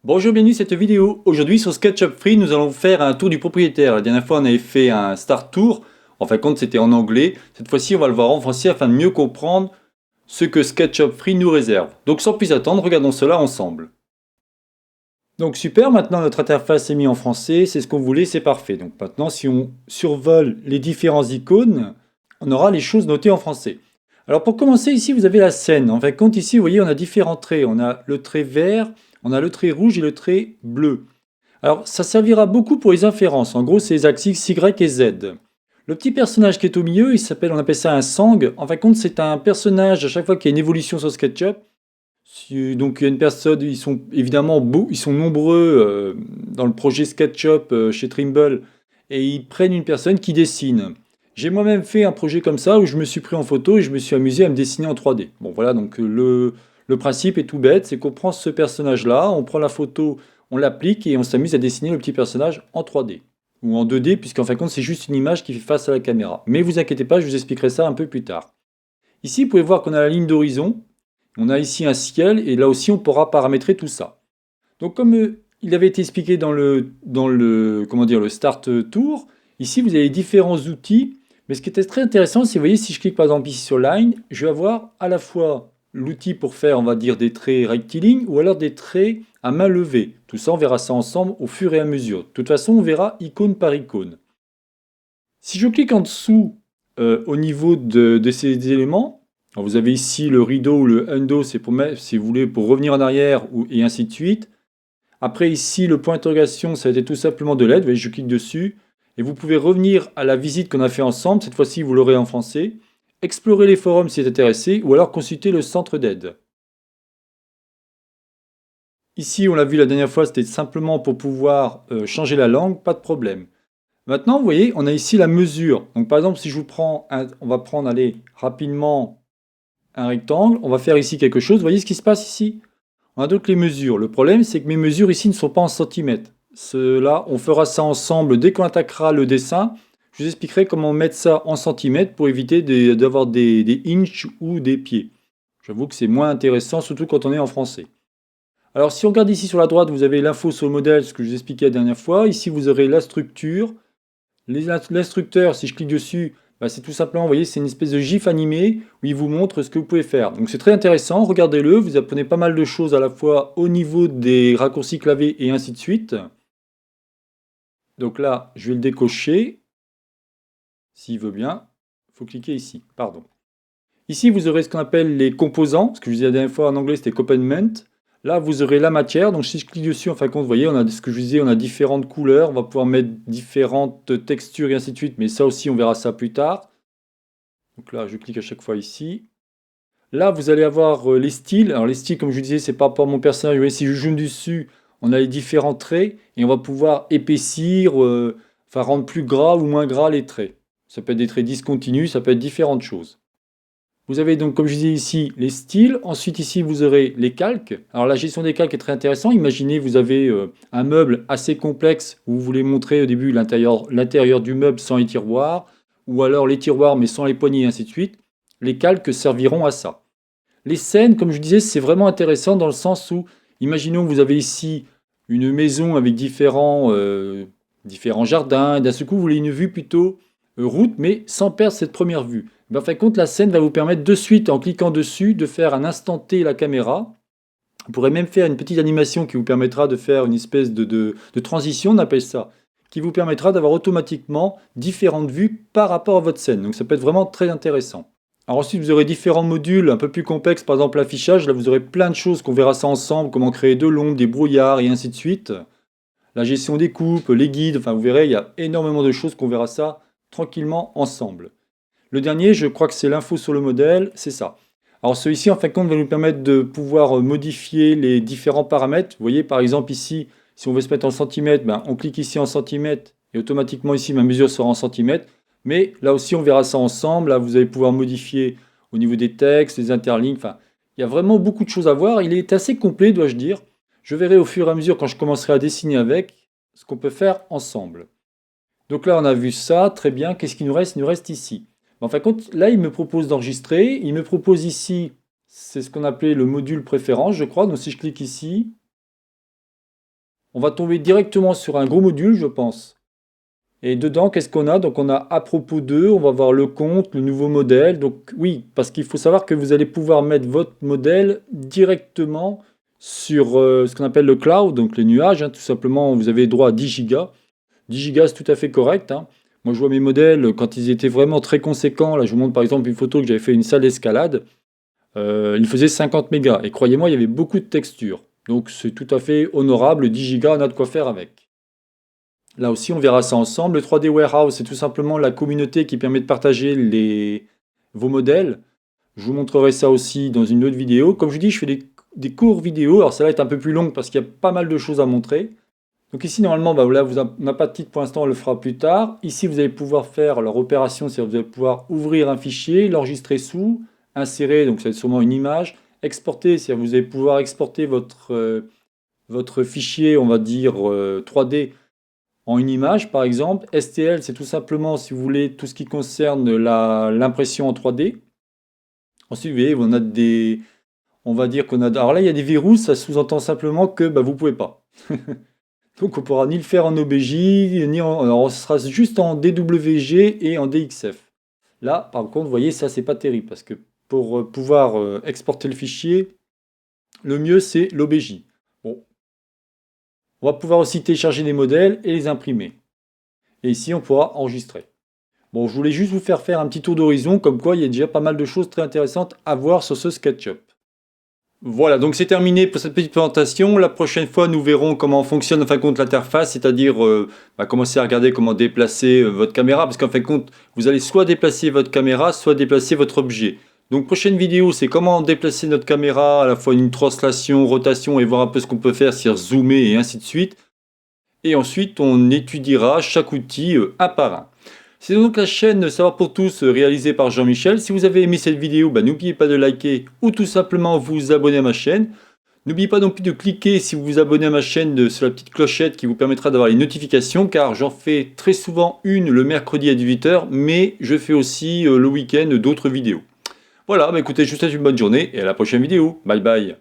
Bonjour, bienvenue à cette vidéo. Aujourd'hui sur SketchUp Free, nous allons faire un tour du propriétaire. La dernière fois, on avait fait un Start Tour. En fin de compte, c'était en anglais. Cette fois-ci, on va le voir en français afin de mieux comprendre ce que SketchUp Free nous réserve. Donc sans plus attendre, regardons cela ensemble. Donc super, maintenant notre interface est mise en français, c'est ce qu'on voulait, c'est parfait. Donc maintenant, si on survole les différentes icônes, on aura les choses notées en français. Alors pour commencer, ici vous avez la scène. En fin de compte, ici, vous voyez, on a différents traits. On a le trait vert, on a le trait rouge et le trait bleu. Alors, ça servira beaucoup pour les inférences. En gros, c'est les axes X, Y et Z. Le petit personnage qui est au milieu, on appelle ça un sang. En fin de compte, c'est un personnage à chaque fois qu'il y a une évolution sur SketchUp. Donc, il y a une personne, ils sont évidemment ils sont nombreux dans le projet SketchUp chez Trimble et ils prennent une personne qui dessine. J'ai moi-même fait un projet comme ça où je me suis pris en photo et je me suis amusé à me dessiner en 3D. Bon, voilà, donc le principe est tout bête, c'est qu'on prend ce personnage-là, on prend la photo, on l'applique et on s'amuse à dessiner le petit personnage en 3D. Ou en 2D, puisqu'en fin de compte, c'est juste une image qui fait face à la caméra. Mais vous inquiétez pas, je vous expliquerai ça un peu plus tard. Ici, vous pouvez voir qu'on a la ligne d'horizon, on a ici un ciel, et là aussi, on pourra paramétrer tout ça. Donc, comme il avait été expliqué comment dire, le Start Tour, ici, vous avez différents outils. Mais ce qui était très intéressant, c'est, vous voyez, si je clique par exemple ici sur Line, je vais avoir à la fois l'outil pour faire, on va dire, des traits rectilignes ou alors des traits à main levée. Tout ça, on verra ça ensemble au fur et à mesure. De toute façon, on verra icône par icône. Si je clique en dessous au niveau de ces éléments, alors vous avez ici le rideau ou le undo, c'est pour mettre, si vous voulez, pour revenir en arrière et ainsi de suite. Après ici, le point d'interrogation, ça a été tout simplement de l'aide. Vous voyez, je clique dessus et vous pouvez revenir à la visite qu'on a fait ensemble. Cette fois-ci, vous l'aurez en français. Explorer les forums si vous êtes intéressé ou alors consulter le centre d'aide. Ici, on l'a vu la dernière fois, c'était simplement pour pouvoir changer la langue, pas de problème. Maintenant, vous voyez, on a ici la mesure. Donc par exemple, si je vous prends, on va prendre, allez, rapidement un rectangle, on va faire ici quelque chose. Vous voyez ce qui se passe ici? On a donc les mesures. Le problème, c'est que mes mesures ici ne sont pas en centimètres. Cela, on fera ça ensemble dès qu'on attaquera le dessin. Je vous expliquerai comment mettre ça en centimètres pour éviter d'avoir des inches ou des pieds. J'avoue que c'est moins intéressant, surtout quand on est en français. Alors si on regarde ici sur la droite, vous avez l'info sur le modèle, ce que je vous expliquais la dernière fois. Ici, vous aurez la structure. L'instructeur, si je clique dessus, bah, c'est tout simplement, vous voyez, c'est une espèce de GIF animé où il vous montre ce que vous pouvez faire. Donc c'est très intéressant, regardez-le, vous apprenez pas mal de choses à la fois au niveau des raccourcis clavier et ainsi de suite. Donc là, je vais le décocher, s'il veut bien. Il faut cliquer ici, pardon. Ici, vous aurez ce qu'on appelle les composants, ce que je vous disais la dernière fois en anglais, c'était component. Là, vous aurez la matière. Donc, si je clique dessus, en fin de compte, vous voyez, on a ce que je vous disais, on a différentes couleurs. On va pouvoir mettre différentes textures et ainsi de suite. Mais ça aussi, on verra ça plus tard. Donc là, je clique à chaque fois ici. Là, vous allez avoir les styles. Alors, les styles, comme je vous disais, c'est par rapport à mon personnage. Vous voyez, si je zoome dessus, on a les différents traits. Et on va pouvoir épaissir, enfin, rendre plus gras ou moins gras les traits. Ça peut être des traits discontinus, ça peut être différentes choses. Vous avez donc, comme je disais ici, les styles. Ensuite, ici, vous aurez les calques. Alors, la gestion des calques est très intéressante. Imaginez, vous avez un meuble assez complexe où vous voulez montrer au début l'intérieur du meuble sans les tiroirs, ou alors les tiroirs mais sans les poignées, et ainsi de suite. Les calques serviront à ça. Les scènes, comme je disais, c'est vraiment intéressant dans le sens où, imaginons, vous avez ici une maison avec différents jardins. D'un seul coup, vous voulez une vue plutôt route, mais sans perdre cette première vue. Ben, en fin de compte, la scène va vous permettre de suite, en cliquant dessus, de faire un instant T la caméra. Vous pourrez même faire une petite animation qui vous permettra de faire une espèce de transition, on appelle ça, qui vous permettra d'avoir automatiquement différentes vues par rapport à votre scène. Donc ça peut être vraiment très intéressant. Alors ensuite, vous aurez différents modules un peu plus complexes, par exemple l'affichage. Là, vous aurez plein de choses qu'on verra ça ensemble, comment créer de l'ombre, des brouillards et ainsi de suite. La gestion des coupes, les guides, enfin vous verrez, il y a énormément de choses qu'on verra ça tranquillement ensemble. Le dernier, je crois que c'est l'info sur le modèle, c'est ça. Alors celui-ci, en fin de compte, va nous permettre de pouvoir modifier les différents paramètres. Vous voyez, par exemple ici, si on veut se mettre en centimètres, ben, on clique ici en centimètres et automatiquement ici, ma mesure sera en centimètres. Mais là aussi, on verra ça ensemble. Là, vous allez pouvoir modifier au niveau des textes, les interlignes. Enfin, il y a vraiment beaucoup de choses à voir. Il est assez complet, dois-je dire. Je verrai au fur et à mesure, quand je commencerai à dessiner avec, ce qu'on peut faire ensemble. Donc là, on a vu ça, très bien. Qu'est-ce qu'il nous reste? Il nous reste ici. En fin de compte, là, il me propose d'enregistrer. Il me propose ici, c'est ce qu'on appelait le module préférence, je crois. Donc si je clique ici, on va tomber directement sur un gros module, je pense. Et dedans, qu'est-ce qu'on a? Donc on a à propos d'eux, on va voir le compte, le nouveau modèle. Donc oui, parce qu'il faut savoir que vous allez pouvoir mettre votre modèle directement sur ce qu'on appelle le cloud, donc les nuages, hein. Tout simplement, vous avez droit à 10 Go. 10 Go, c'est tout à fait correct, hein. Moi, je vois mes modèles quand ils étaient vraiment très conséquents. Là, je vous montre par exemple une photo que j'avais fait une salle d'escalade. Il faisait 50 mégas. Et croyez-moi, il y avait beaucoup de textures. Donc c'est tout à fait honorable. 10 Go, on a de quoi faire avec. Là aussi, on verra ça ensemble. Le 3D Warehouse, c'est tout simplement la communauté qui permet de partager vos modèles. Je vous montrerai ça aussi dans une autre vidéo. Comme je vous dis, je fais des courts vidéos. Alors ça va être un peu plus long parce qu'il y a pas mal de choses à montrer. Donc ici, normalement, bah, là, on n'a pas de titre pour l'instant, on le fera plus tard. Ici, vous allez pouvoir faire leur opération, c'est-à-dire vous allez pouvoir ouvrir un fichier, l'enregistrer sous, insérer, donc ça va être sûrement une image, exporter, c'est-à-dire vous allez pouvoir exporter votre fichier, on va dire 3D, en une image, par exemple. STL, c'est tout simplement, si vous voulez, tout ce qui concerne l'impression en 3D. Ensuite, vous voyez, on va dire qu'on a... Alors là, il y a des verrous, ça sous-entend simplement que bah, vous ne pouvez pas. Donc on pourra ni le faire en OBJ, alors on sera juste en DWG et en DXF. Là, par contre, vous voyez, ça, c'est pas terrible, parce que pour pouvoir exporter le fichier, le mieux, c'est l'OBJ. Bon. On va pouvoir aussi télécharger des modèles et les imprimer. Et ici, on pourra enregistrer. Bon, je voulais juste vous faire un petit tour d'horizon, comme quoi il y a déjà pas mal de choses très intéressantes à voir sur ce SketchUp. Voilà, donc c'est terminé pour cette petite présentation. La prochaine fois, nous verrons comment fonctionne en fin de compte l'interface, c'est-à-dire commencer à regarder comment déplacer votre caméra, parce qu'en fin de compte, vous allez soit déplacer votre caméra, soit déplacer votre objet. Donc prochaine vidéo, c'est comment déplacer notre caméra, à la fois une translation, rotation, et voir un peu ce qu'on peut faire, c'est-à-dire zoomer et ainsi de suite. Et ensuite, on étudiera chaque outil un par un. C'est donc la chaîne Savoir pour tous réalisée par Jean-Michel. Si vous avez aimé cette vidéo, n'oubliez pas de liker ou tout simplement vous abonner à ma chaîne. N'oubliez pas non plus de cliquer si vous vous abonnez à ma chaîne sur la petite clochette qui vous permettra d'avoir les notifications, car j'en fais très souvent une le mercredi à 18 h, mais je fais aussi le week-end d'autres vidéos. Voilà, écoutez, je vous souhaite une bonne journée et à la prochaine vidéo. Bye bye.